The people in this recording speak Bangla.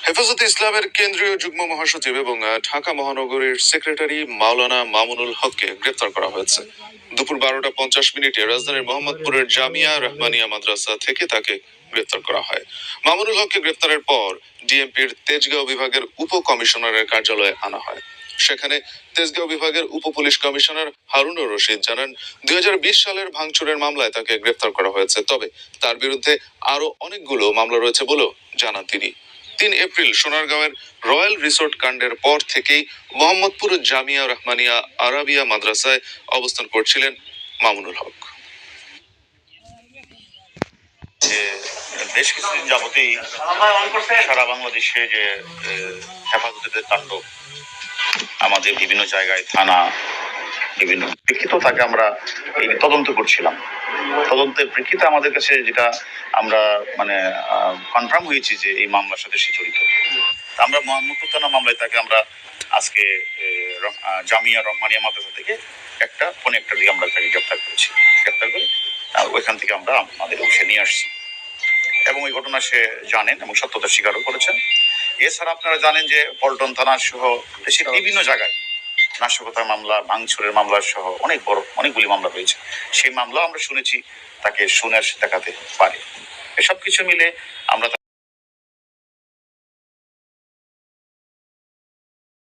হেফাজতে ইসলামের কেন্দ্রীয় যুগ্ম মহাসচিব এবং ঢাকা মহানগরীর সেক্রেটারি মাওলানা মামুনুল হককে গ্রেপ্তার করা হয়েছে। দুপুর 12টা 50 মিনিটে রাজধানীর মোহাম্মদপুরের জামিয়া রহমানিয়া মাদ্রাসা থেকে তাকে গ্রেপ্তার করা হয়। মামুনুল হককে গ্রেপ্তারের পর ডিএমপির তেজগাঁও বিভাগের উপ কমিশনারের কার্যালয়ে আনা হয়। সেখানে তেজগাঁও বিভাগের উপ পুলিশ কমিশনার হারুনুর রশিদ জানান, 2020 সালের ভাঙচুরের মামলায় তাকে গ্রেপ্তার করা হয়েছে, তবে তার বিরুদ্ধে আরো অনেকগুলো মামলা রয়েছে বলেও জানান তিনি। 3 এপ্রিল সোনারগাঁওয়ের রয়্যাল রিসোর্ট কাণ্ডের পর থেকেই মোহাম্মদপুর জামিয়া রহমানিয়া আরাবিয়া মাদ্রাসায় অবস্থান করছিলেন মামুনুল হক। বেশ কিছুদিন যাবতেই সারা বাংলাদেশে যে হেফাজতের তাণ্ডব, আমাদের বিভিন্ন জায়গায় থানা বিভিন্ন প্রেক্ষিত তাকে আমরা এই তদন্ত করছিলাম। তদন্তের প্রেক্ষিতে আমাদের কাছে যেটা আমরা কনফার্ম হয়েছি যে এই মামলার সাথে সে জড়িত। আমরা মোহাম্মদপুর থানা মামলায় তাকে আমরা আজকে জামিয়া রহমানিয়া মাদ্রাসা থেকে পৌনে একটার দিকে আমরা তাকে গ্রেপ্তার করেছি। গ্রেপ্তার করে ওইখান থেকে আমরা আমাদের অফিসে নিয়ে আসছি এবং ওই ঘটনা সে জানেন এবং সত্যতা স্বীকারও করেছেন। এছাড়া আপনারা জানেন যে পল্টন থানা সহ দেশের বিভিন্ন জায়গায় নাশকতার মামলা, ভাঙচুরের মামলা সহ অনেকগুলি মামলা রয়েছে। সেই মামলা আমরা শুনেছি তাকে শুনে দেখাতে পারে। এসব কিছু মিলে আমরা